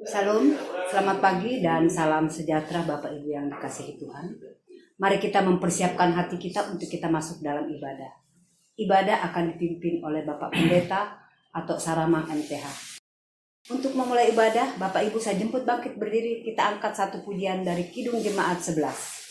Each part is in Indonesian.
Salam, selamat pagi dan salam sejahtera Bapak Ibu yang dikasihi Tuhan. Mari kita mempersiapkan hati kita untuk kita masuk dalam ibadah. Ibadah akan dipimpin oleh Bapak Pendeta atau Saramang MTH. Untuk memulai ibadah, Bapak Ibu saya jemput bangkit berdiri, kita angkat satu pujian dari Kidung Jemaat 11.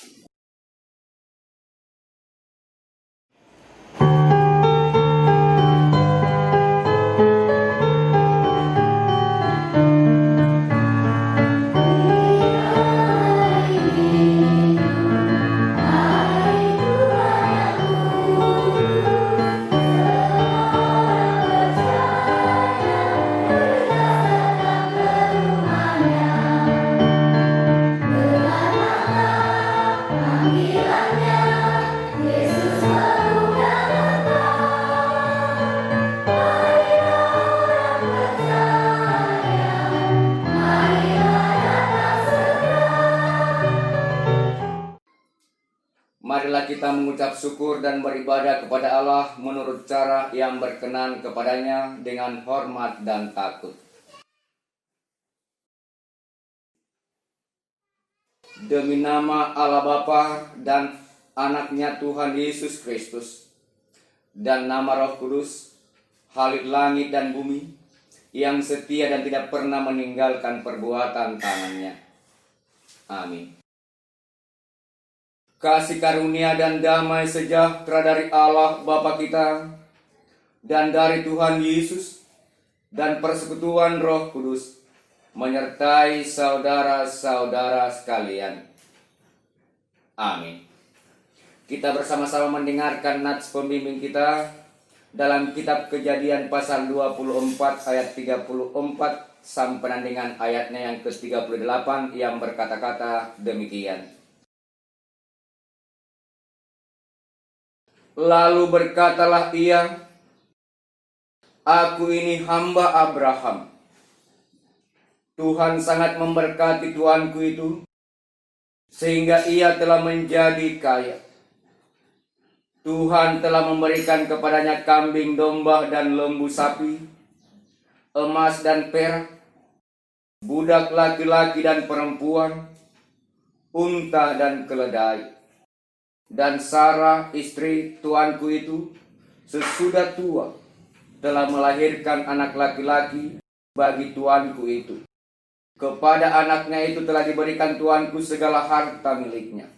Marilah kita mengucap syukur dan beribadah kepada Allah menurut cara yang berkenan kepadanya dengan hormat dan takut. Demi nama Allah Bapa dan anaknya Tuhan Yesus Kristus dan nama Roh Kudus, Halik langit dan bumi, yang setia dan tidak pernah meninggalkan perbuatan tangannya. Amin. Kasih karunia dan damai sejahtera dari Allah Bapa kita dan dari Tuhan Yesus dan persekutuan Roh Kudus menyertai saudara-saudara sekalian. Amin. Kita bersama-sama mendengarkan nats pembimbing kita dalam kitab Kejadian pasal 24 ayat 34 sampai dengan ayatnya yang ke-38 yang berkata-kata demikian. Lalu berkatalah ia, "Aku ini hamba Abraham. Tuhan sangat memberkati tuanku itu, sehingga ia telah menjadi kaya. Tuhan telah memberikan kepadanya kambing, domba, dan lembu sapi, emas dan perak, budak laki-laki dan perempuan, unta dan keledai. Dan Sarah istri tuanku itu sesudah tua telah melahirkan anak laki-laki bagi tuanku itu. Kepada anaknya itu telah diberikan tuanku segala harta miliknya.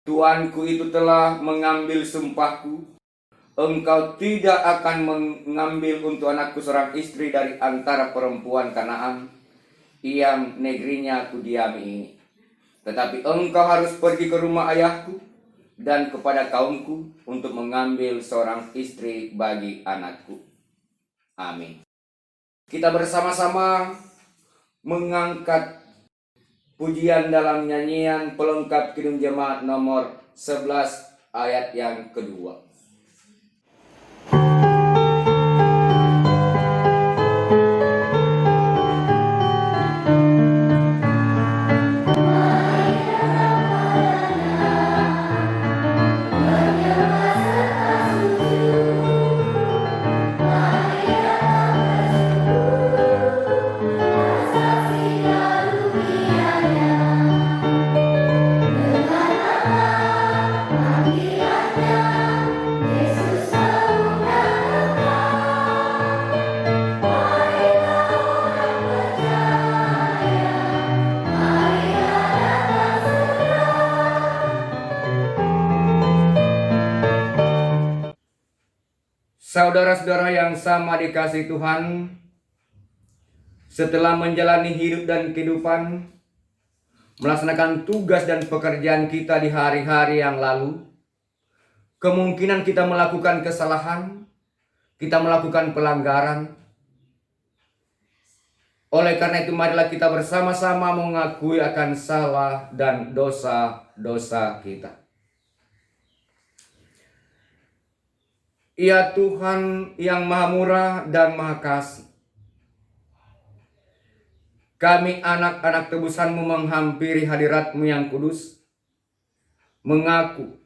Tuanku itu telah mengambil sumpahku, engkau tidak akan mengambil untuk anakku seorang istri dari antara perempuan Kanaan yang negerinya kudiami ini. Tetapi engkau harus pergi ke rumah ayahku dan kepada kaumku untuk mengambil seorang istri bagi anakku." Amin. Kita bersama-sama mengangkat pujian dalam nyanyian pelengkap Kidung Jemaat nomor 11 ayat yang kedua. Saudara-saudara yang sama dikasihi Tuhan, setelah menjalani hidup dan kehidupan, melaksanakan tugas dan pekerjaan kita di hari-hari yang lalu, kemungkinan kita melakukan kesalahan, kita melakukan pelanggaran. Oleh karena itu, marilah kita bersama-sama mengakui akan salah dan dosa-dosa kita. Ya Tuhan yang Maha Murah dan Maha Kasih, kami anak-anak tebusan-Mu menghampiri hadirat-Mu yang kudus, mengaku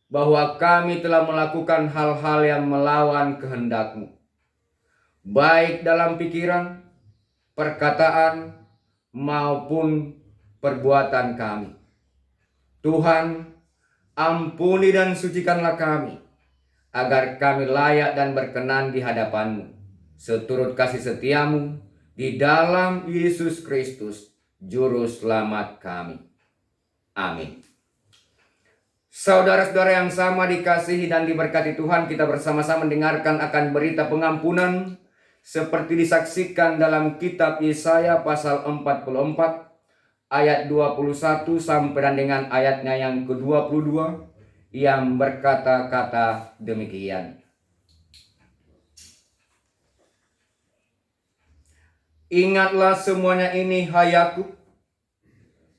bahwa kami telah melakukan hal-hal yang melawan kehendak-Mu, baik dalam pikiran, perkataan, maupun perbuatan kami. Tuhan, ampuni dan sucikanlah kami, agar kami layak dan berkenan di hadapan-Mu, seturut kasih setiamu di dalam Yesus Kristus, Juru Selamat kami. Amin. Saudara-saudara yang sama dikasihi dan diberkati Tuhan, kita bersama-sama mendengarkan akan berita pengampunan seperti disaksikan dalam kitab Yesaya pasal 44 ayat 21 sampai dengan ayatnya yang ke-22 yang berkata-kata demikian. Ingatlah semuanya ini, hai Yakub,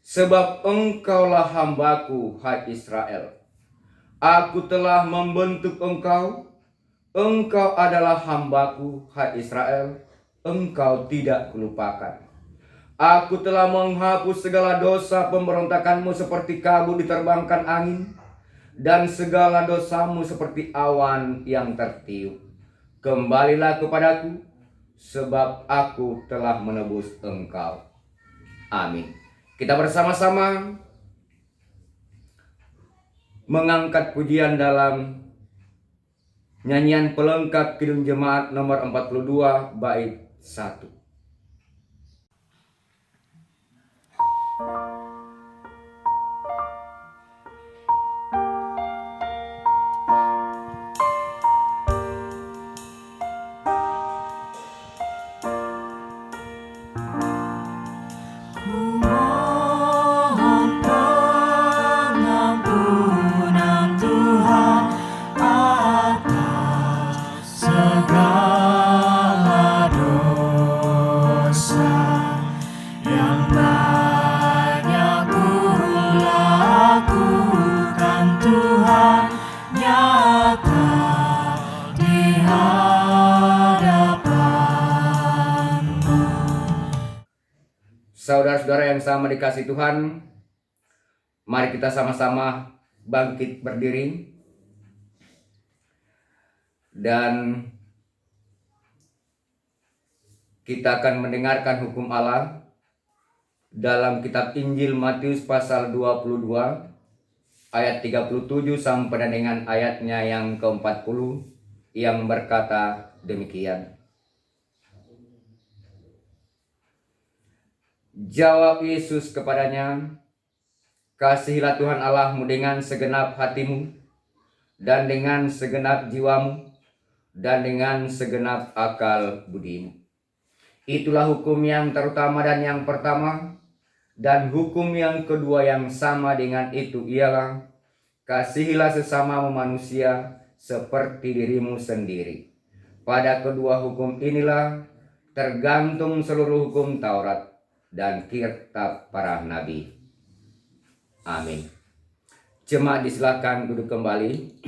sebab engkaulah hambaku, hai Israel. Aku telah membentuk engkau, engkau adalah hambaku, hai Israel, engkau tidak kulupakan. Aku telah menghapus segala dosa pemberontakanmu seperti kabut diterbangkan angin, dan segala dosamu seperti awan yang tertiup. Kembalilah kepadaku, sebab aku telah menebus engkau. Amin. Kita bersama-sama mengangkat pujian dalam nyanyian pelengkap Kidung Jemaat nomor 42 bait 1. Saudara-saudara yang sama dikasih Tuhan, mari kita sama-sama bangkit berdiri dan kita akan mendengarkan hukum Allah dalam kitab Injil Matius pasal 22 ayat 37 sampai dengan ayatnya yang ke-40 yang berkata demikian. Jawab Yesus kepadanya, kasihilah Tuhan Allahmu dengan segenap hatimu, dan dengan segenap jiwamu, dan dengan segenap akal budimu. Itulah hukum yang terutama dan yang pertama, dan hukum yang kedua yang sama dengan itu ialah, kasihilah sesamamu manusia seperti dirimu sendiri. Pada kedua hukum inilah tergantung seluruh hukum Taurat dan kitab para nabi. Amin. Jemaat disilakan duduk kembali.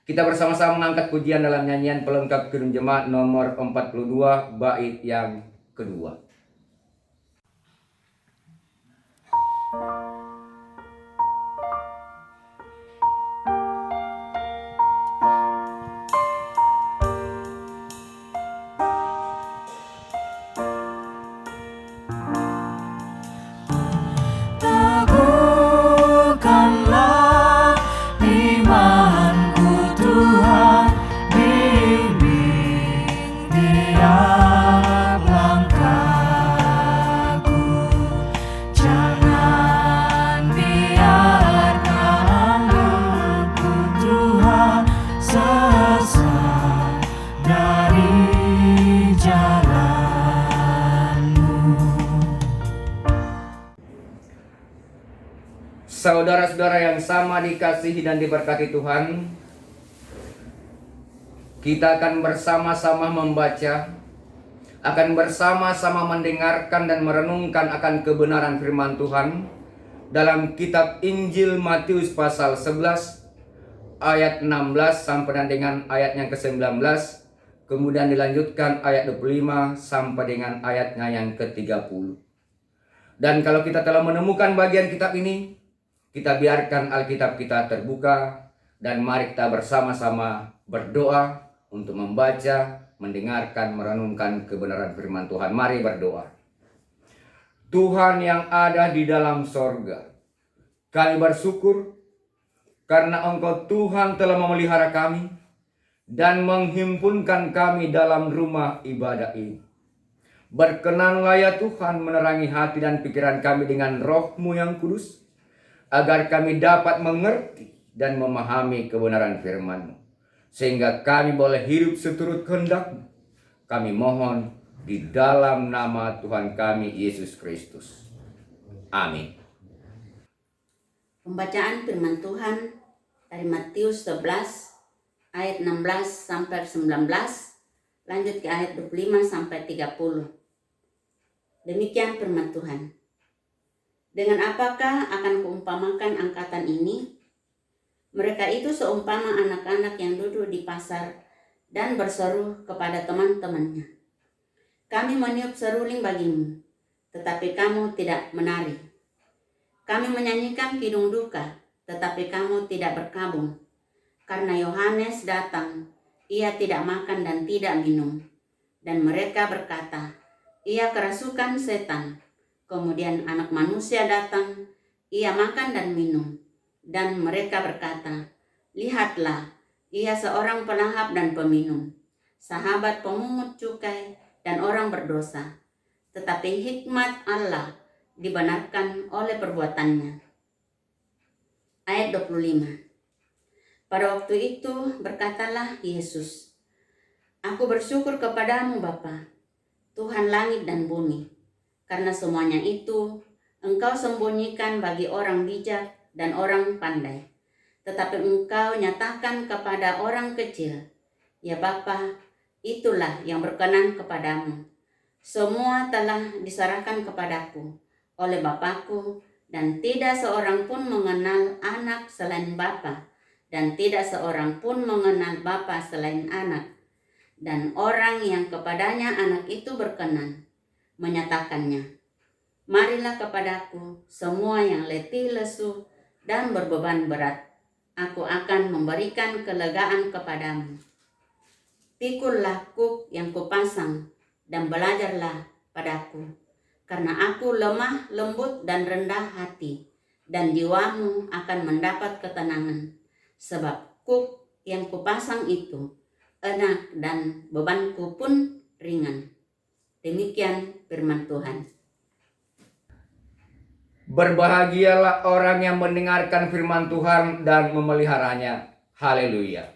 Kita bersama-sama mengangkat pujian dalam nyanyian pelengkap Kidung Jemaat nomor 42 bait yang kedua. Saudara-saudara yang sama dikasihi dan diberkati Tuhan, kita akan bersama-sama membaca, akan bersama-sama mendengarkan dan merenungkan akan kebenaran firman Tuhan dalam kitab Injil Matius pasal 11 ayat 16 sampai dengan ayat yang ke-19, kemudian dilanjutkan ayat 25 sampai dengan ayatnya yang ke-30. Dan kalau kita telah menemukan bagian kitab ini, kita biarkan Alkitab kita terbuka dan mari kita bersama-sama berdoa untuk membaca, mendengarkan, merenungkan kebenaran firman Tuhan. Mari berdoa. Tuhan yang ada di dalam sorga, kami bersyukur karena Engkau Tuhan telah memelihara kami dan menghimpunkan kami dalam rumah ibadah ini. Berkenanlah ya Tuhan menerangi hati dan pikiran kami dengan Roh-Mu yang kudus, agar kami dapat mengerti dan memahami kebenaran firman-Mu, sehingga kami boleh hidup seturut kehendak-Mu. Kami mohon di dalam nama Tuhan kami Yesus Kristus. Amin. Pembacaan firman Tuhan dari Matius 11 ayat 16 sampai 19, lanjut ke ayat 25 sampai 30. Demikian firman Tuhan. Dengan apakah akan kuumpamakan angkatan ini? Mereka itu seumpama anak-anak yang duduk di pasar dan berseru kepada teman-temannya. Kami meniup seruling bagimu, tetapi kamu tidak menari. Kami menyanyikan kidung duka, tetapi kamu tidak berkabung. Karena Yohanes datang, ia tidak makan dan tidak minum. Dan mereka berkata, ia kerasukan setan. Kemudian Anak Manusia datang, ia makan dan minum. Dan mereka berkata, lihatlah, ia seorang pelahap dan peminum, sahabat pemungut cukai dan orang berdosa. Tetapi hikmat Allah dibenarkan oleh perbuatannya. Ayat 25. Pada waktu itu berkatalah Yesus, aku bersyukur kepadamu Bapa, Tuhan langit dan bumi, karena semuanya itu Engkau sembunyikan bagi orang bijak dan orang pandai, tetapi Engkau nyatakan kepada orang kecil. Ya Bapa, itulah yang berkenan kepadamu. Semua telah diserahkan kepadaku oleh Bapakku, dan tidak seorang pun mengenal anak selain Bapa, dan tidak seorang pun mengenal Bapa selain anak, dan orang yang kepadanya anak itu berkenan menyatakannya. Marilah kepadaku semua yang letih lesu dan berbeban berat, aku akan memberikan kelegaan kepadamu. Pikullah kuk yang kupasang dan belajarlah padaku, karena aku lemah, lembut dan rendah hati, dan jiwamu akan mendapat ketenangan. Sebab kuk yang kupasang itu enak dan bebanku pun ringan. Demikian firman Tuhan. Berbahagialah orang yang mendengarkan firman Tuhan dan memeliharanya. Haleluya.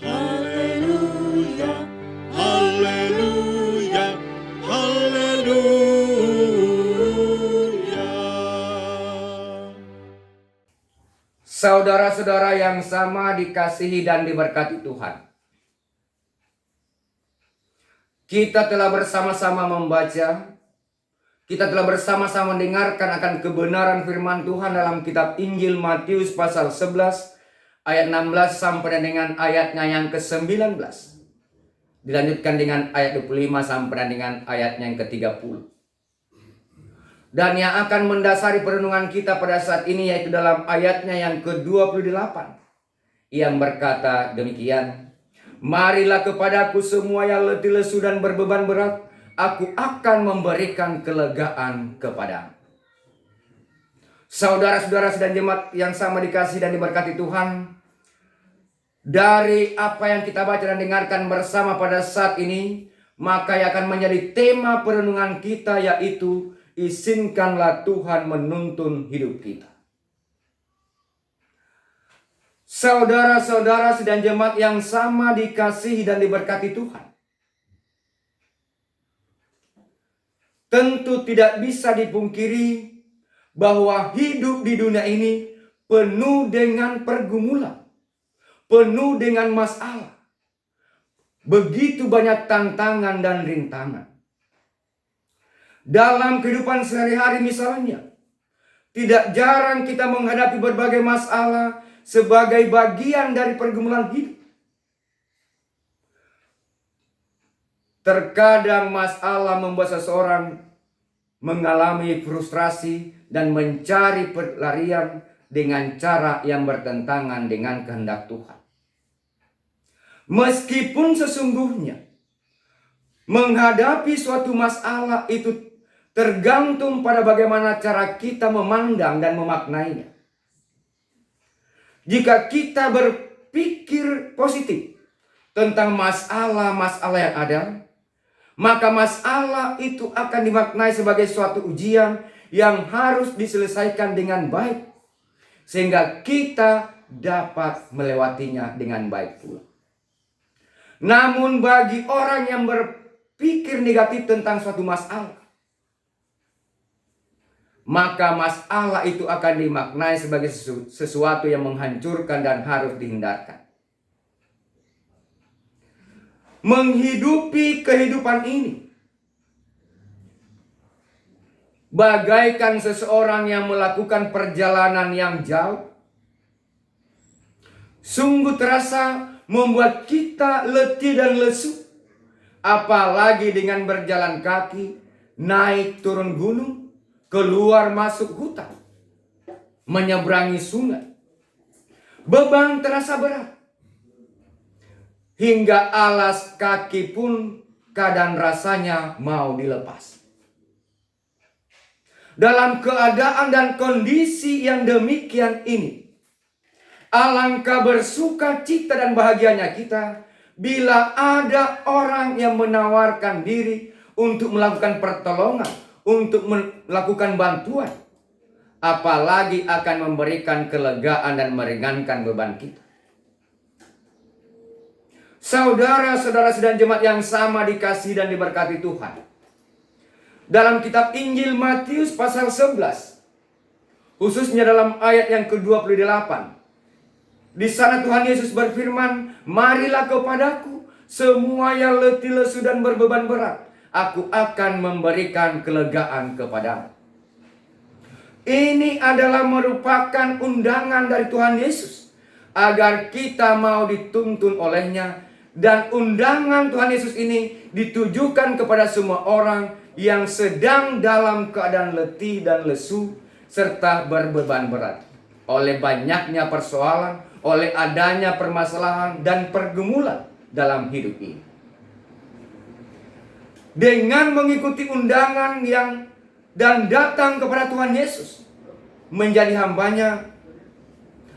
Haleluya, haleluya, haleluya. Saudara-saudara yang sama dikasihi dan diberkati Tuhan. Kita telah bersama-sama membaca, kita telah bersama-sama mendengarkan akan kebenaran firman Tuhan dalam kitab Injil Matius pasal 11 ayat 16 sampai dengan ayatnya yang ke-19. Dilanjutkan dengan ayat 25 sampai dengan ayatnya yang ke-30. Dan yang akan mendasari perenungan kita pada saat ini yaitu dalam ayatnya yang ke-28. Yang berkata demikian, marilah kepadaku semua yang letih lesu dan berbeban berat, aku akan memberikan kelegaan kepadamu. Saudara-saudara sedang jemaat yang sama dikasihi dan diberkati Tuhan, dari apa yang kita baca dan dengarkan bersama pada saat ini, maka yang akan menjadi tema perenungan kita yaitu izinkanlah Tuhan menuntun hidup kita. Saudara-saudara sedang jemaat yang sama dikasihi dan diberkati Tuhan, tentu tidak bisa dipungkiri bahwa hidup di dunia ini penuh dengan pergumulan, penuh dengan masalah. Begitu banyak tantangan dan rintangan. Dalam kehidupan sehari-hari misalnya, tidak jarang kita menghadapi berbagai masalah sebagai bagian dari pergumulan hidup. Terkadang masalah membuat seseorang mengalami frustrasi dan mencari pelarian dengan cara yang bertentangan dengan kehendak Tuhan. Meskipun sesungguhnya menghadapi suatu masalah itu tergantung pada bagaimana cara kita memandang dan memaknainya. Jika kita berpikir positif tentang masalah-masalah yang ada, maka masalah itu akan dimaknai sebagai suatu ujian yang harus diselesaikan dengan baik, sehingga kita dapat melewatinya dengan baik pula. Namun bagi orang yang berpikir negatif tentang suatu masalah, maka masalah itu akan dimaknai sebagai sesuatu yang menghancurkan dan harus dihindarkan. Menghidupi kehidupan ini bagaikan seseorang yang melakukan perjalanan yang jauh, sungguh terasa membuat kita letih dan lesu, apalagi dengan berjalan kaki, naik turun gunung, keluar masuk hutan, menyeberangi sungai. Beban terasa berat, hingga alas kaki pun kadang rasanya mau dilepas. Dalam keadaan dan kondisi yang demikian ini, alangkah bersuka cita dan bahagianya kita bila ada orang yang menawarkan diri untuk melakukan pertolongan, untuk melakukan bantuan, apalagi akan memberikan kelegaan dan meringankan beban kita. Saudara-saudara sedang jemaat yang sama dikasihi dan diberkati Tuhan. Dalam kitab Injil Matius pasal 11, khususnya dalam ayat yang ke-28, di sana Tuhan Yesus berfirman, "Marilah kepadaku semua yang letih lesu dan berbeban berat, aku akan memberikan kelegaan kepadamu." Ini adalah merupakan undangan dari Tuhan Yesus agar kita mau dituntun olehnya, dan undangan Tuhan Yesus ini ditujukan kepada semua orang yang sedang dalam keadaan letih dan lesu serta berbeban berat oleh banyaknya persoalan, oleh adanya permasalahan dan pergumulan dalam hidup ini. Dengan mengikuti undangan dan datang kepada Tuhan Yesus menjadi hambanya,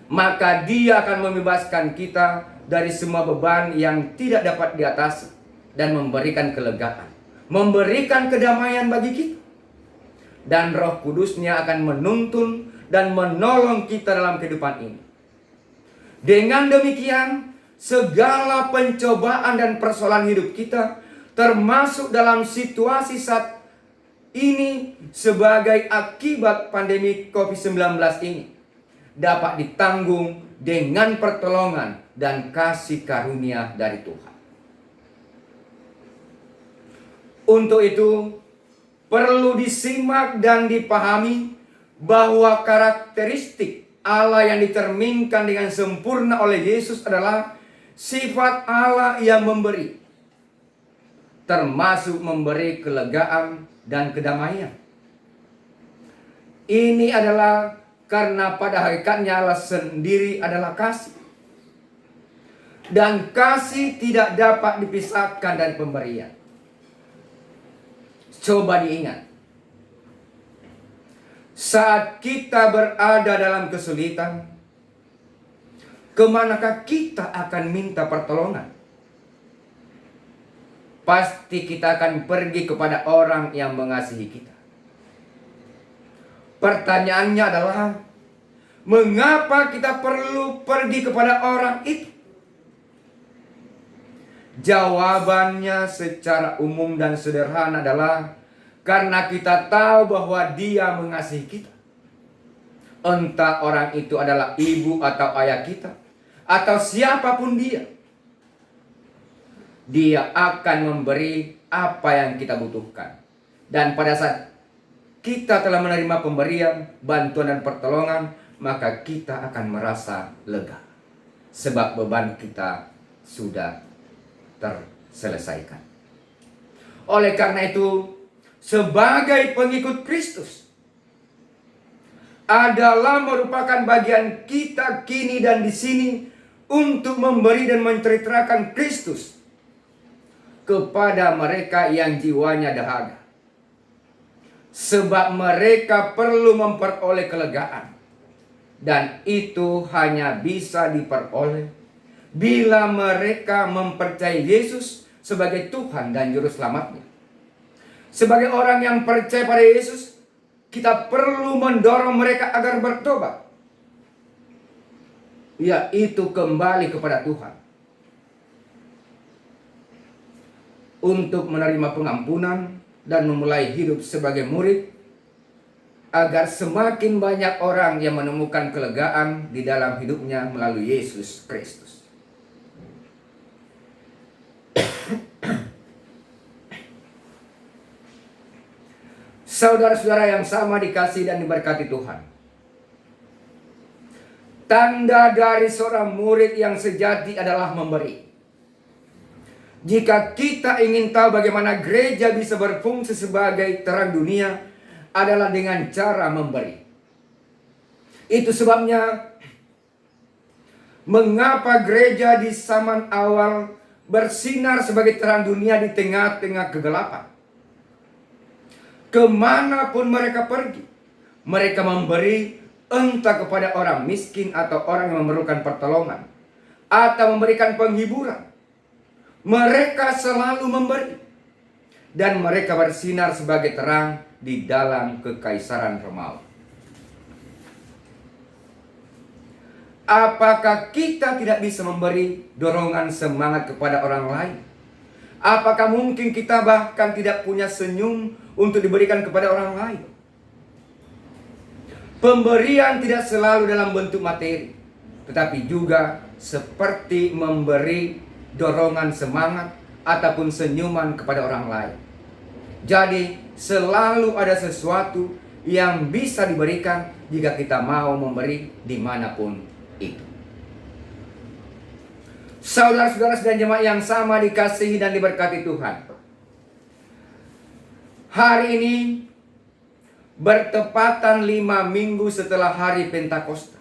maka Dia akan membebaskan kita dari semua beban yang tidak dapat diatasi dan memberikan kelegaan, memberikan kedamaian bagi kita. Dan Roh Kudus-Nya akan menuntun dan menolong kita dalam kehidupan ini. Dengan demikian, segala pencobaan dan persoalan hidup kita, termasuk dalam situasi saat ini sebagai akibat pandemi COVID-19 ini, dapat ditanggung dengan pertolongan dan kasih karunia dari Tuhan. Untuk itu, perlu disimak dan dipahami bahwa karakteristik Allah yang dicerminkan dengan sempurna oleh Yesus adalah sifat Allah yang memberi, termasuk memberi kelegaan dan kedamaian. Ini adalah karena pada hakikatnya Allah sendiri adalah kasih, dan kasih tidak dapat dipisahkan dari pemberian. Coba diingat, saat kita berada dalam kesulitan, kemanakah kita akan minta pertolongan? Pasti kita akan pergi kepada orang yang mengasihi kita. Pertanyaannya adalah, mengapa kita perlu pergi kepada orang itu? Jawabannya secara umum dan sederhana adalah karena kita tahu bahwa Dia mengasihi kita. Entah orang itu adalah ibu atau ayah kita, atau siapapun dia, Dia akan memberi apa yang kita butuhkan. Dan pada saat kita telah menerima pemberian, bantuan dan pertolongan, maka kita akan merasa lega, sebab beban kita sudah terselesaikan. Oleh karena itu, sebagai pengikut Kristus, adalah merupakan bagian kita kini dan di sini untuk memberi dan menceritakan Kristus kepada mereka yang jiwanya dahaga. Sebab mereka perlu memperoleh kelegaan. Dan itu hanya bisa diperoleh bila mereka mempercayai Yesus sebagai Tuhan dan Juru Selamatnya. Sebagai orang yang percaya pada Yesus, kita perlu mendorong mereka agar bertobat, yaitu kembali kepada Tuhan, untuk menerima pengampunan dan memulai hidup sebagai murid, agar semakin banyak orang yang menemukan kelegaan di dalam hidupnya melalui Yesus Kristus. Saudara-saudara yang sama dikasihi dan diberkati Tuhan, tanda dari seorang murid yang sejati adalah memberi. Jika kita ingin tahu bagaimana gereja bisa berfungsi sebagai terang dunia, adalah dengan cara memberi. Itu sebabnya mengapa gereja di zaman awal bersinar sebagai terang dunia di tengah-tengah kegelapan. Kemanapun mereka pergi, mereka memberi, entah kepada orang miskin atau orang yang memerlukan pertolongan, atau memberikan penghiburan. Mereka selalu memberi, dan mereka bersinar sebagai terang di dalam kekaisaran Romawi. Apakah kita tidak bisa memberi dorongan semangat kepada orang lain? Apakah mungkin kita bahkan tidak punya senyum untuk diberikan kepada orang lain? Pemberian tidak selalu dalam bentuk materi, tetapi juga seperti memberi dorongan semangat ataupun senyuman kepada orang lain. Jadi selalu ada sesuatu yang bisa diberikan jika kita mau memberi dimanapun itu. Saudara-saudara dan jemaat yang sama dikasihi dan diberkati Tuhan, hari ini bertepatan 5 minggu setelah hari Pentakosta.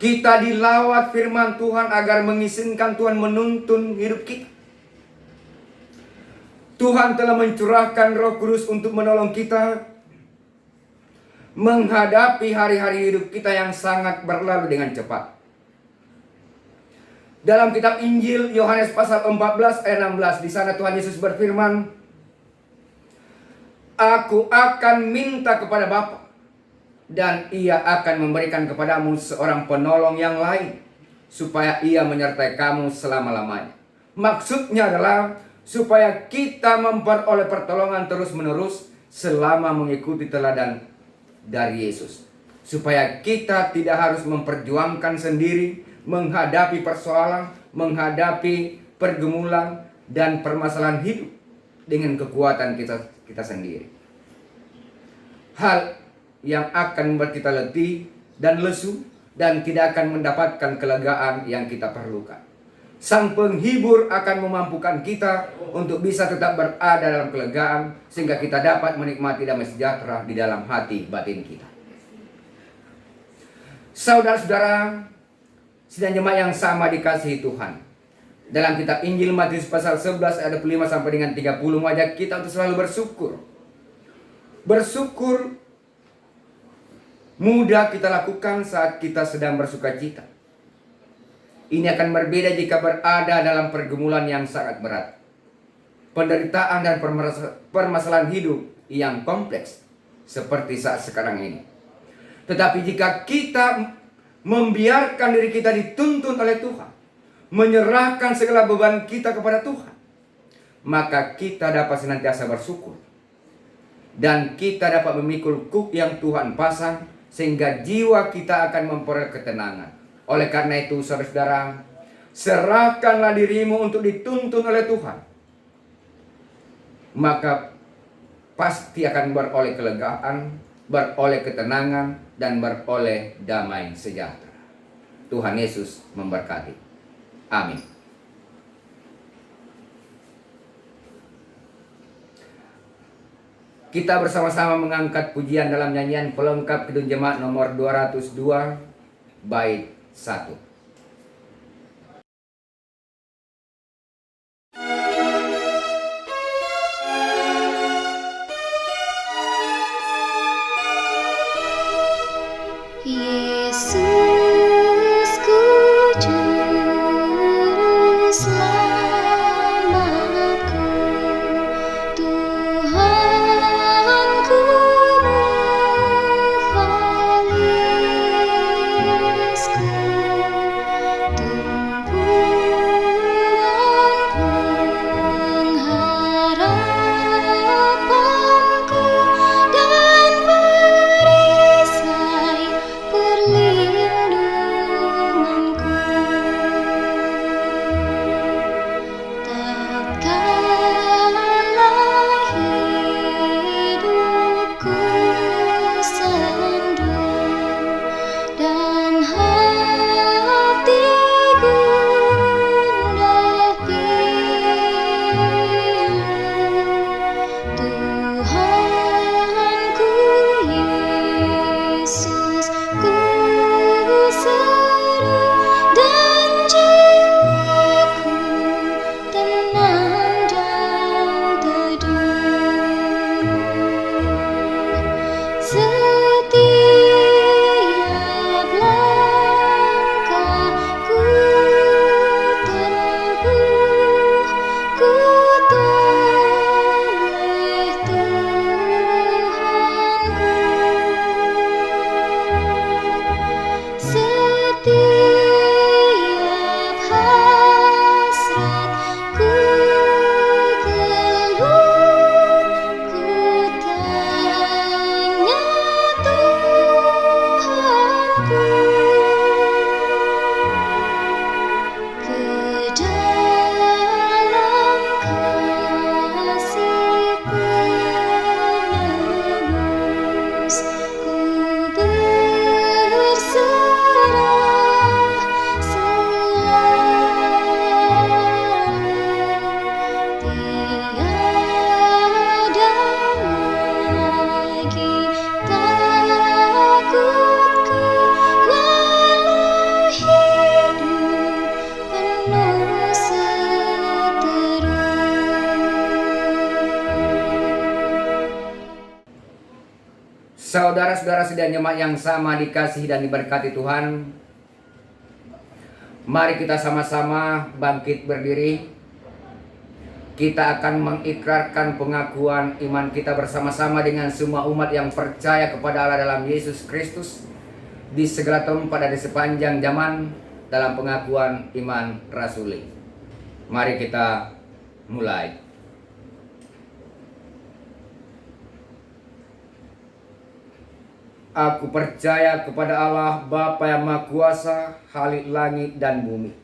Kita dilawat firman Tuhan agar mengizinkan Tuhan menuntun hidup kita. Tuhan telah mencurahkan Roh Kudus untuk menolong kita menghadapi hari-hari hidup kita yang sangat berlalu dengan cepat. Dalam kitab Injil Yohanes pasal 14 ayat 16, di sana Tuhan Yesus berfirman, "Aku akan minta kepada Bapa, dan Ia akan memberikan kepadamu seorang penolong yang lain, supaya Ia menyertai kamu selama-lamanya." Maksudnya adalah supaya kita memperoleh pertolongan terus-menerus selama mengikuti teladan dari Yesus. Supaya kita tidak harus memperjuangkan sendiri, menghadapi persoalan, menghadapi pergumulan dan permasalahan hidup dengan kekuatan kita sendiri. Hal yang akan membuat kita letih dan lesu dan tidak akan mendapatkan kelegaan yang kita perlukan. Sang penghibur akan memampukan kita untuk bisa tetap berada dalam kelegaan, sehingga kita dapat menikmati damai sejahtera di dalam hati batin kita. Saudara-saudara sidang jemaat yang sama dikasihi Tuhan, dalam kitab Injil Matius pasal 11 ayat 25 sampai dengan 30 mengajak kita untuk selalu bersyukur. Bersyukur mudah kita lakukan saat kita sedang bersukacita. Ini akan berbeda jika berada dalam pergumulan yang sangat berat, penderitaan dan permasalahan hidup yang kompleks seperti saat sekarang ini. Tetapi jika kita membiarkan diri kita dituntun oleh Tuhan, menyerahkan segala beban kita kepada Tuhan, maka kita dapat senantiasa bersyukur. Dan kita dapat memikul kuk yang Tuhan pasang, sehingga jiwa kita akan memperoleh ketenangan. Oleh karena itu, saudara-saudara, serahkanlah dirimu untuk dituntun oleh Tuhan. Maka pasti akan beroleh kelegaan, beroleh ketenangan, dan beroleh damai sejahtera. Tuhan Yesus memberkati. Amin. Kita bersama-sama mengangkat pujian dalam nyanyian pelengkap Kidung Jemaat nomor 202 bait 1. Yesusku juru selamatku, Tuhanku mukhalisku, tumpuan pengharapanku dan perisai perlindunganku. Tatkala hidupku sendu dan hatiku gundah pilu, Tuhanku Yesus ku seru dan jiwaku tenang dan teduh. Setiap langkahku tempuh, ku toleh Tuhanku. Setiap hasratku keluh, ku tanya Tuhanku, ke dalam kasih penebus ku berserah selalu. Tiada lagi takutku walau hidup penuh seteru. Saudara-saudara sidang jemaat yang sama dikasihi dan diberkati Tuhan, mari kita sama-sama bangkit berdiri. Kita akan mengikrarkan pengakuan iman kita bersama-sama dengan semua umat yang percaya kepada Allah dalam Yesus Kristus di segala tempat dan di sepanjang zaman dalam pengakuan iman rasuli. Mari kita mulai. Aku percaya kepada Allah Bapa yang Maha Kuasa, Khalik langit dan bumi,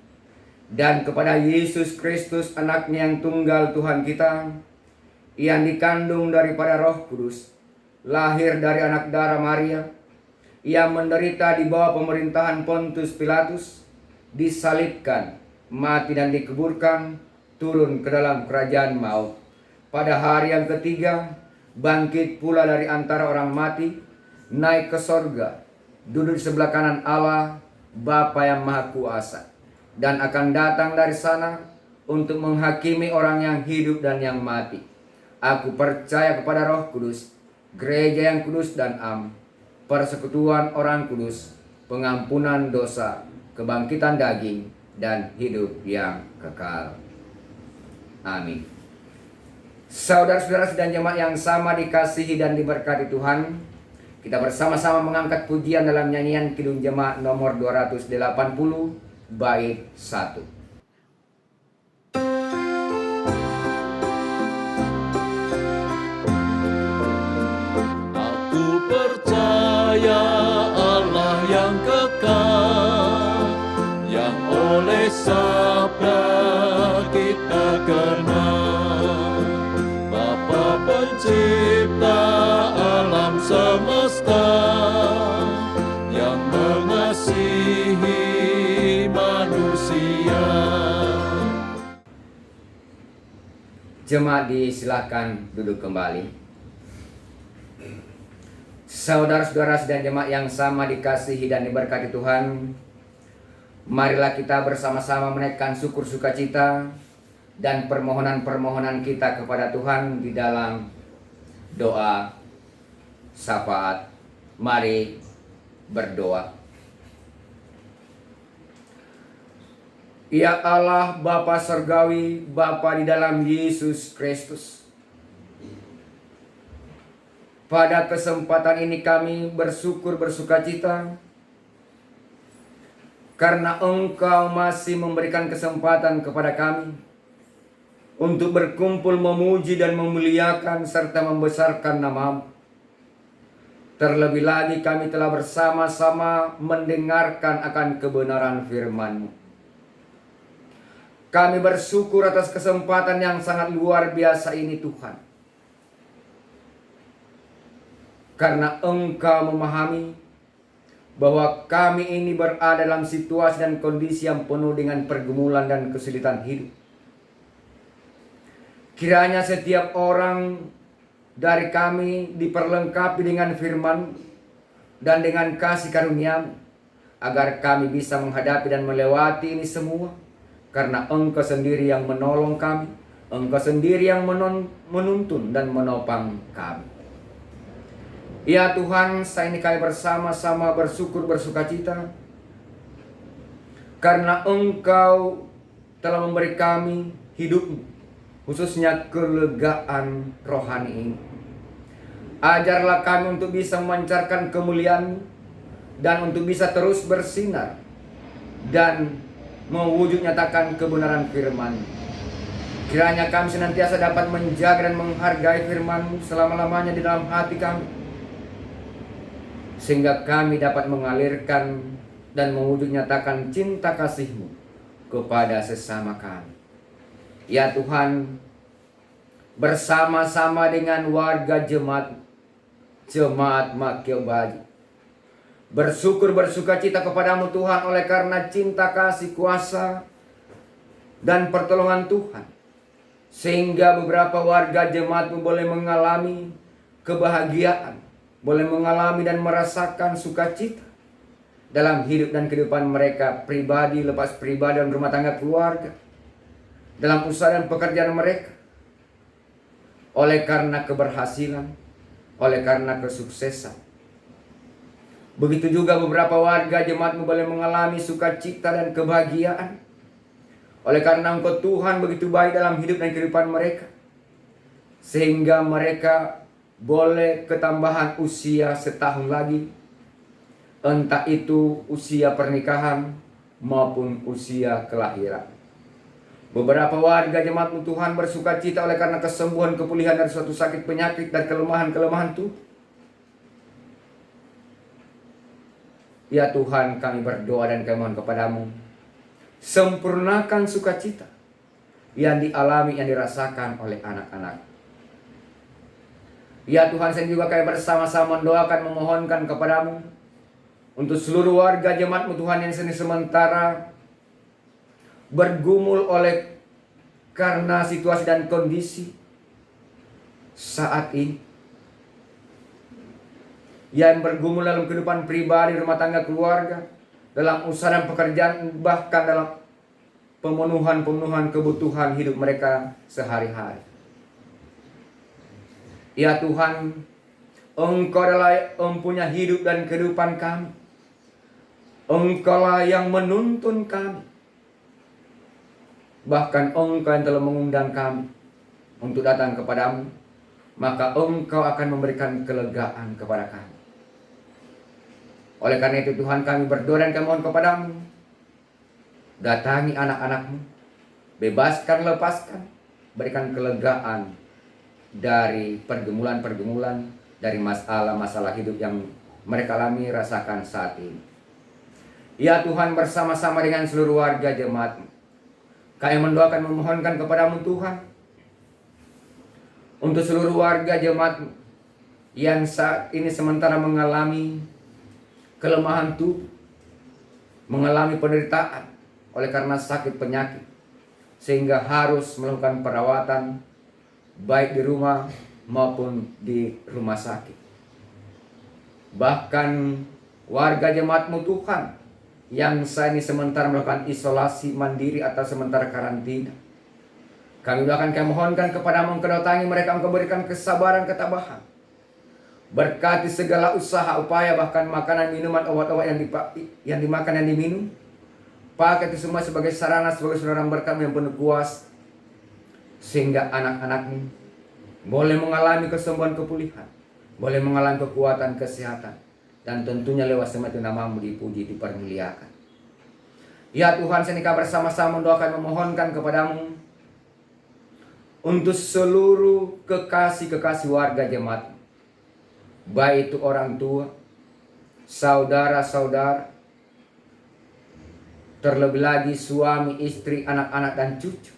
dan kepada Yesus Kristus anaknya yang tunggal Tuhan kita, yang dikandung daripada Roh Kudus, lahir dari anak darah Maria, yang menderita di bawah pemerintahan Pontius Pilatus, disalibkan, mati dan dikuburkan, turun ke dalam kerajaan maut. Pada hari yang ketiga, bangkit pula dari antara orang mati, naik ke sorga, duduk di sebelah kanan Allah, Bapa yang Maha Kuasa, dan akan datang dari sana untuk menghakimi orang yang hidup dan yang mati. Aku percaya kepada Roh Kudus, gereja yang kudus dan am, persekutuan orang kudus, pengampunan dosa, kebangkitan daging, dan hidup yang kekal. Amin. Saudara-saudara sidang jemaat yang sama dikasihi dan diberkati Tuhan, kita bersama-sama mengangkat pujian dalam nyanyian Kidung Jemaat nomor 280 bait 1. Aku percaya Allah yang kekal, yang oleh sabda kita kenal, Bapa pencipta alam semesta, yang mengasihi manusia. Jemaat disilakan duduk kembali. Saudara-saudara dan jemaat yang sama dikasihi dan diberkati Tuhan, marilah kita bersama-sama menaikkan syukur sukacita dan permohonan-permohonan kita kepada Tuhan di dalam doa syafaat. Mari berdoa. Ya Allah Bapa Surgawi, Bapa di dalam Yesus Kristus, pada kesempatan ini kami bersyukur bersukacita karena Engkau masih memberikan kesempatan kepada kami untuk berkumpul memuji dan memuliakan serta membesarkan nama-Mu. Terlebih lagi kami telah bersama-sama mendengarkan akan kebenaran firman-Mu. Kami bersyukur atas kesempatan yang sangat luar biasa ini Tuhan. Karena Engkau memahami bahwa kami ini berada dalam situasi dan kondisi yang penuh dengan pergumulan dan kesulitan hidup. Kiranya setiap orang dari kami diperlengkapi dengan firman dan dengan kasih karunia-Mu, agar kami bisa menghadapi dan melewati ini semua. Karena Engkau sendiri yang menolong kami, Engkau sendiri yang menuntun dan menopang kami. Ya Tuhan, saat ini kami bersama-sama bersyukur bersukacita karena Engkau telah memberi kami hidup-Mu, khususnya kelegaan rohani ini. Ajarlah kami untuk bisa memancarkan kemuliaan-Mu dan untuk bisa terus bersinar dan mewujud nyatakan kebenaran firman. Kiranya kami senantiasa dapat menjaga dan menghargai firman-Mu selama-lamanya di dalam hati kami, sehingga kami dapat mengalirkan dan mewujud nyatakan cinta kasih-Mu kepada sesama kami. Ya Tuhan, bersama-sama dengan warga jemaat Makia Baji, bersyukur bersukacita kepadamu Tuhan oleh karena cinta kasih kuasa dan pertolongan Tuhan, sehingga beberapa warga jemaat-Mu boleh mengalami kebahagiaan, boleh mengalami dan merasakan sukacita dalam hidup dan kehidupan mereka pribadi, lepas pribadi dan rumah tangga keluarga, dalam usaha dan pekerjaan mereka, oleh karena keberhasilan, oleh karena kesuksesan. Begitu juga beberapa warga jemaat-Mu boleh mengalami sukacita dan kebahagiaan oleh karena Engkau Tuhan begitu baik dalam hidup dan kehidupan mereka, sehingga mereka boleh ketambahan usia setahun lagi, entah itu usia pernikahan maupun usia kelahiran. Beberapa warga jemaat-Mu Tuhan bersukacita oleh karena kesembuhan, kepulihan dari suatu sakit, penyakit, dan kelemahan-kelemahan Tuhan. Ya Tuhan, kami berdoa dan kami mohon kepadamu, sempurnakan sukacita yang dialami, yang dirasakan oleh anak-anak. Ya Tuhan, saya juga kami bersama-sama mendoakan, memohonkan kepadamu untuk seluruh warga jemaat-Mu Tuhan yang sementara bergumul oleh karena situasi dan kondisi saat ini, yang bergumul dalam kehidupan pribadi, rumah tangga, keluarga, dalam usaha dan pekerjaan, bahkan dalam pemenuhan kebutuhan hidup mereka sehari-hari. Ya Tuhan, Engkau adalah empunya hidup dan kehidupan kami. Engkaulah yang menuntun kami. Bahkan Engkau yang telah mengundang kami untuk datang kepadamu, maka Engkau akan memberikan kelegaan kepada kami. Oleh karena itu Tuhan, kami berdoa dan kami mohon kepadamu, datangi anak-anak-Mu, bebaskan, lepaskan, berikan kelegaan dari pergumulan-pergumulan, dari masalah-masalah hidup yang mereka alami, rasakan saat ini. Ya Tuhan, bersama-sama dengan seluruh warga jemaat-Mu, kami mendoakan, memohonkan kepadamu Tuhan, untuk seluruh warga jemaat-Mu yang saat ini sementara mengalami kelemahan tubuh, mengalami penderitaan oleh karena sakit penyakit, sehingga harus melakukan perawatan baik di rumah maupun di rumah sakit. Bahkan warga jemaat-Mu Tuhan yang saat ini sementara melakukan isolasi mandiri atau sementara karantina, kami doakan, kami mohonkan kepadamu, Engkau datangi mereka, Engkau berikan kesabaran, ketabahan. Berkati segala usaha, upaya, bahkan makanan, minuman, obat-obat yang dimakan, yang diminum. Pakai itu semua sebagai sarana, sebagai saudara berkat yang penuh kuasa, sehingga anak-anak-Mu boleh mengalami kesembuhan, kepulihan, boleh mengalami kekuatan, kesehatan, dan tentunya lewat semua itu nama-Mu dipuji, dipermuliakan. Ya Tuhan, senikah bersama-sama mendoakan, memohonkan kepadamu untuk seluruh kekasih-kekasih warga jemaat, baik itu orang tua, saudara-saudara, terlebih lagi suami, istri, anak-anak, dan cucu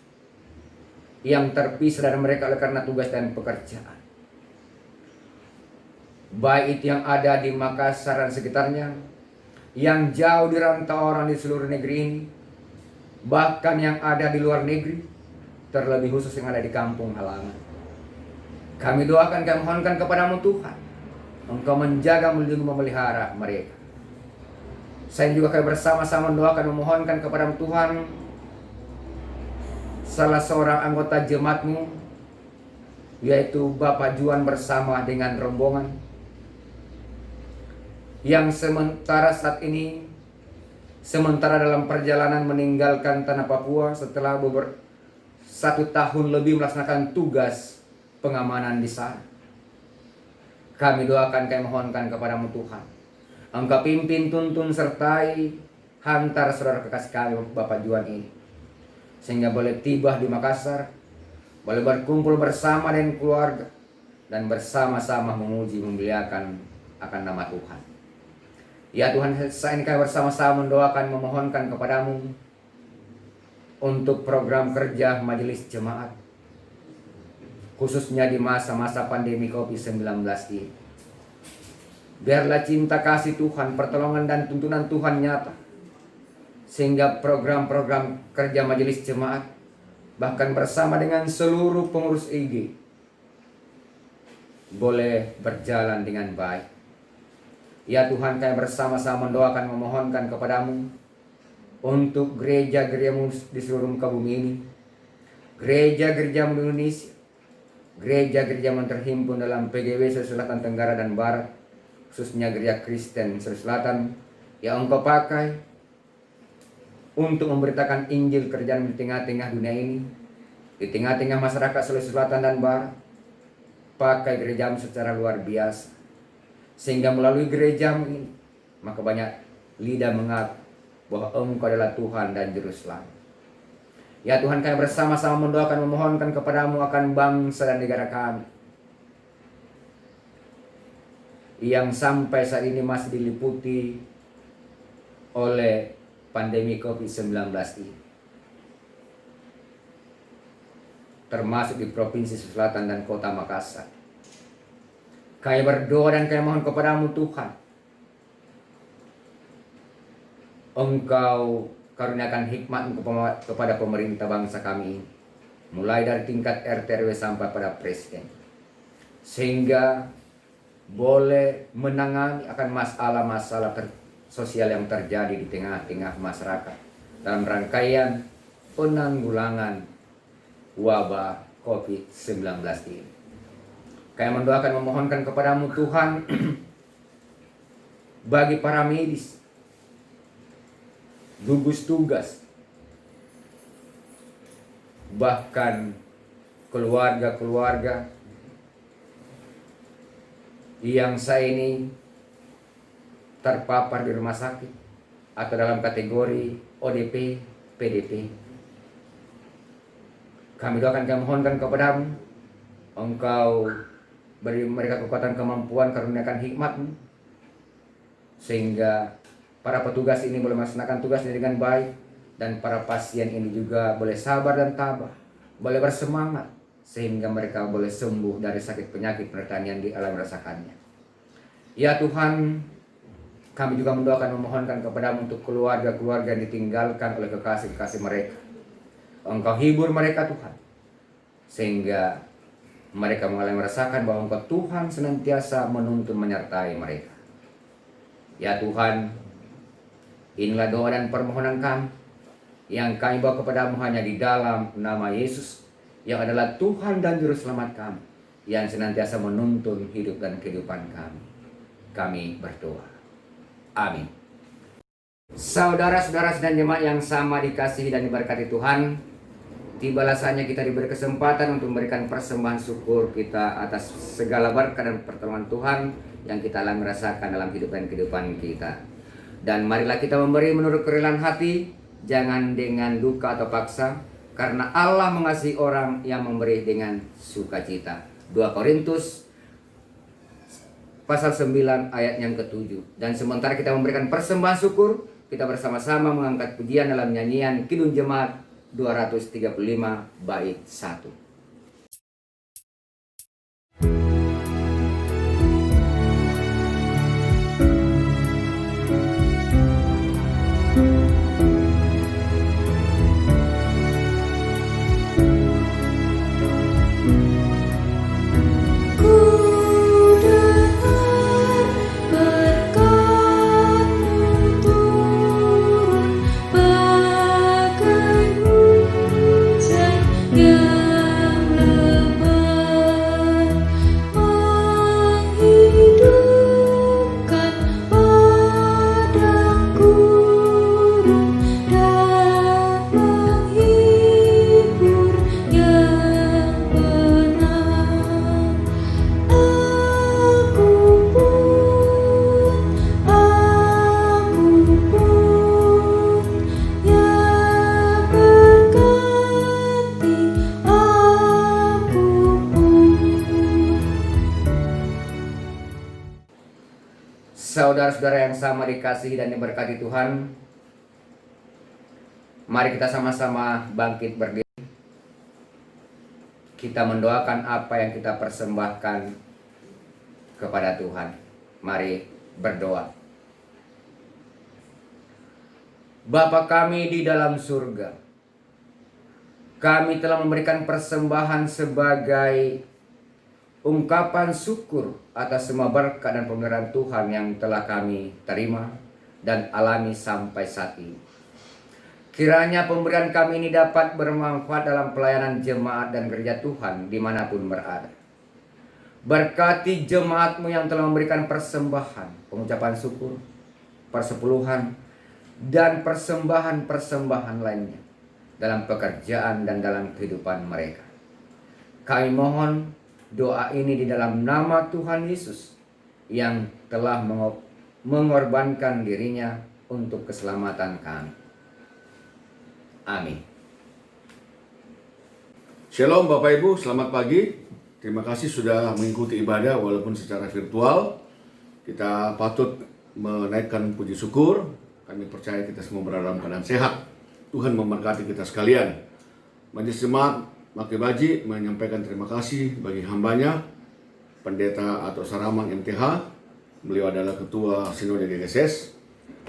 yang terpisah dari mereka oleh karena tugas dan pekerjaan. Baik itu yang ada di Makassar dan sekitarnya, yang jauh di rantau orang di seluruh negeri ini, bahkan yang ada di luar negeri, terlebih khusus yang ada di kampung halaman. Kami doakan, kami mohonkan kepadamu Tuhan, Engkau menjaga, melindungi, memelihara mereka. Saya juga kami bersama-sama mendoakan, memohonkan kepadamu Tuhan, salah seorang anggota jemaat-Mu, yaitu Bapak Juan bersama dengan rombongan, yang sementara saat ini, sementara dalam perjalanan meninggalkan tanah Papua setelah 1 tahun lebih melaksanakan tugas pengamanan di sana. Kami doakan, kami mohonkan kepadamu Tuhan, Engkau pimpin, tuntun, sertai, hantar saudara kekasih kami Bapak Juan ini, sehingga boleh tiba di Makassar, boleh berkumpul bersama dengan keluarga, dan bersama-sama memuji, memuliakan akan nama Tuhan. Ya Tuhan, saat ini kami bersama-sama mendoakan, memohonkan kepadamu untuk program kerja majelis jemaat, khususnya di masa-masa pandemi COVID-19 ini. Biarlah cinta kasih Tuhan, pertolongan dan tuntunan Tuhan nyata, sehingga program-program kerja majelis jemaat, bahkan bersama dengan seluruh pengurus IG, boleh berjalan dengan baik. Ya Tuhan, kami bersama-sama mendoakan, memohonkan kepadamu untuk gereja-gereja-Mu di seluruh muka bumi ini, gereja-gereja di Indonesia, gereja-gereja yang terhimpun dalam PGW Sulawesi Selatan, Tenggara, dan Barat, khususnya gereja Kristen Sulawesi Selatan, yang Engkau pakai untuk memberitakan Injil kerjaan di tengah-tengah dunia ini, di tengah-tengah masyarakat Sulawesi Selatan dan Barat. Pakai gereja-Mu secara luar biasa, sehingga melalui gereja-Mu ini, maka banyak lidah mengaku bahwa Engkau adalah Tuhan dan Juru Selamat. Ya Tuhan, kami bersama-sama mendoakan, memohonkan kepadamu akan bangsa dan negara kami, yang sampai saat ini masih diliputi oleh pandemi COVID-19 ini, termasuk di Provinsi Selatan dan Kota Makassar. Kami berdoa dan kami mohon kepadamu Tuhan, Engkau karuniakan hikmat kepada pemerintah bangsa kami ini, mulai dari tingkat RT RW sampai pada presiden, sehingga boleh menangani akan masalah-masalah sosial yang terjadi di tengah-tengah masyarakat dalam rangkaian penanggulangan wabah COVID-19 ini. Kami mendoakan, memohonkan kepadamu Tuhan bagi para medis, gugus tugas, bahkan keluarga-keluarga yang saya ini terpapar di rumah sakit atau dalam kategori ODP, PDP. Kami doakan, kami mohonkan kepadamu, Engkau beri mereka kekuatan, kemampuan, karuniakan hikmat-Mu, sehingga para petugas ini boleh melaksanakan tugasnya dengan baik, dan para pasien ini juga boleh sabar dan tabah, boleh bersemangat, sehingga mereka boleh sembuh dari sakit penyakit penderitaan yang dialami rasakannya. Ya Tuhan, kami juga mendoakan, memohonkan kepadamu untuk keluarga-keluarga yang ditinggalkan oleh kekasih-kekasih mereka. Engkau hibur mereka Tuhan, sehingga mereka mengalami merasakan bahwa Engkau Tuhan senantiasa menuntun, menyertai mereka. Ya Tuhan, inilah doa dan permohonan kami yang kami bawa kepadamu hanya di dalam nama Yesus yang adalah Tuhan dan Juru Selamat kami, yang senantiasa menuntun hidup dan kehidupan kami. Kami berdoa. Amin. Saudara-saudara dan jemaat yang sama dikasihi dan diberkati Tuhan, tibalah saatnya kita diberi kesempatan untuk memberikan persembahan syukur kita atas segala berkat dan pertolongan Tuhan yang kita alami rasakan dalam hidup dan kehidupan kita. Dan marilah kita memberi menurut kerelaan hati, jangan dengan duka atau paksa, karena Allah mengasihi orang yang memberi dengan sukacita. 2 Korintus pasal 9 ayat yang ke-7. Dan sementara kita memberikan persembahan syukur, kita bersama-sama mengangkat pujian dalam nyanyian Kidung Jemaat 235 bait 1. Saudara-saudara yang sama dikasihi dan diberkati Tuhan, mari kita sama-sama bangkit berdiri. Kita mendoakan apa yang kita persembahkan kepada Tuhan. Mari berdoa. Bapa kami di dalam surga, kami telah memberikan persembahan sebagai ungkapan syukur atas semua berkat dan pemeliharaan Tuhan yang telah kami terima dan alami sampai saat ini. Kiranya pemberian kami ini dapat bermanfaat dalam pelayanan jemaat dan gereja Tuhan dimanapun berada. Berkati jemaat-Mu yang telah memberikan persembahan, pengucapan syukur, persepuluhan, dan persembahan-persembahan lainnya dalam pekerjaan dan dalam kehidupan mereka. Kami mohon doa ini di dalam nama Tuhan Yesus yang telah mengorbankan dirinya untuk keselamatan kami. Amin. Shalom Bapak Ibu, selamat pagi. Terima kasih sudah mengikuti ibadah walaupun secara virtual. Kita patut menaikkan puji syukur. Kami percaya kita semua berada dalam keadaan sehat. Tuhan memberkati kita sekalian. Majelis Jemaat Maki Baji menyampaikan terima kasih bagi hambanya, Pendeta atau Saramang MTH. Beliau adalah Ketua Sinode GGSS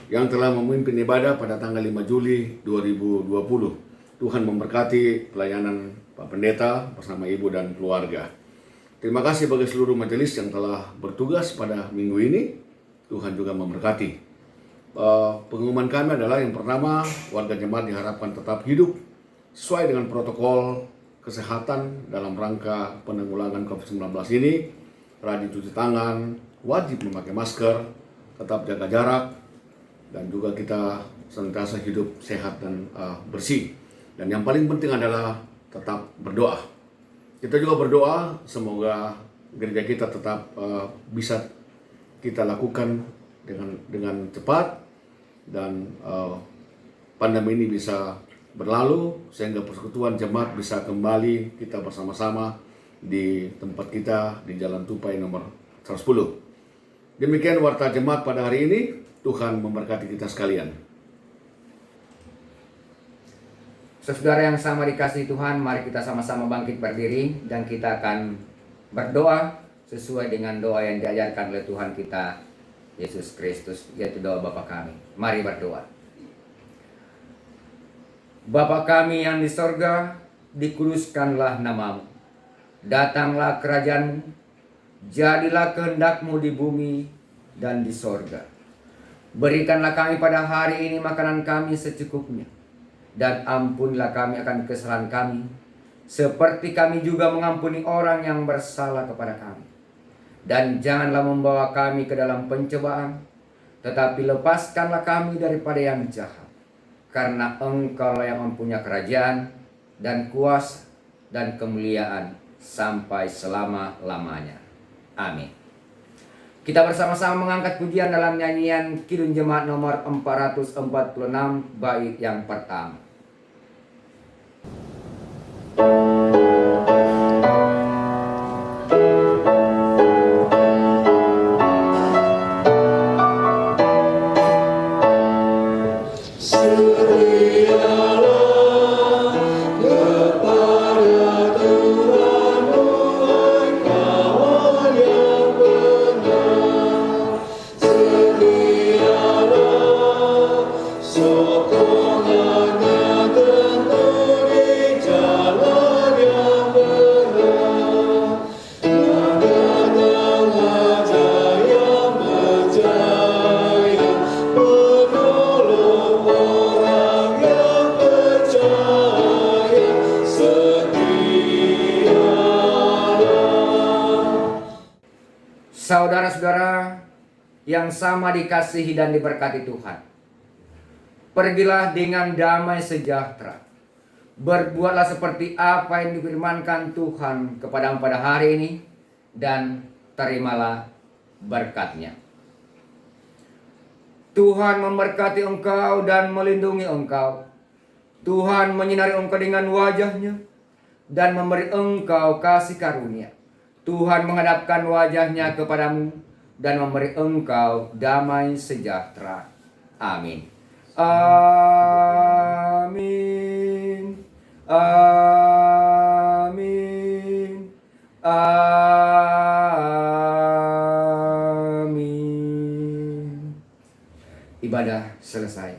yang telah memimpin ibadah pada tanggal 5 Juli 2020. Tuhan memberkati pelayanan Pak Pendeta bersama ibu dan keluarga. Terima kasih bagi seluruh majelis yang telah bertugas pada minggu ini. Tuhan juga memberkati. Pengumuman kami adalah yang pertama, warga jemaat diharapkan tetap hidup sesuai dengan protokol kesehatan dalam rangka penanggulangan COVID-19 ini. Rajin cuci tangan, wajib memakai masker, tetap jaga jarak, dan juga kita senantiasa hidup sehat dan bersih. Dan yang paling penting adalah tetap berdoa. Kita juga berdoa semoga gereja kita tetap bisa kita lakukan dengan cepat dan pandemi ini bisa berlalu sehingga persekutuan jemaat bisa kembali kita bersama-sama di tempat kita di Jalan Tupai nomor 110. Demikian warta jemaat pada hari ini. Tuhan memberkati kita sekalian. Saudara yang sama dikasihi Tuhan, mari kita sama-sama bangkit berdiri dan kita akan berdoa sesuai dengan doa yang diajarkan oleh Tuhan kita Yesus Kristus, yaitu doa Bapa kami. Mari berdoa. Bapa kami yang di sorga, dikuduskanlah namamu. Datanglah kerajaan-Mu, jadilah kehendak-Mu di bumi dan di sorga. Berikanlah kami pada hari ini makanan kami secukupnya, dan ampunilah kami akan kesalahan kami, seperti kami juga mengampuni orang yang bersalah kepada kami. Dan janganlah membawa kami ke dalam pencobaan, tetapi lepaskanlah kami daripada yang jahat. Karena Engkau yang mempunyai kerajaan dan kuasa dan kemuliaan sampai selama-lamanya. Amin. Kita bersama-sama mengangkat pujian dalam nyanyian Kidung Jemaat nomor 446 bait yang pertama. Saudara-saudara yang sama dikasihi dan diberkati Tuhan, pergilah dengan damai sejahtera. Berbuatlah seperti apa yang difirmankan Tuhan kepadamu pada hari ini, dan terimalah berkat-Nya. Tuhan memberkati engkau dan melindungi engkau. Tuhan menyinari engkau dengan wajah-Nya dan memberi engkau kasih karunia. Tuhan menghadapkan wajah-Nya kepadamu dan memberi engkau damai sejahtera. Amin. Amin. Amin. Amin. Ibadah selesai.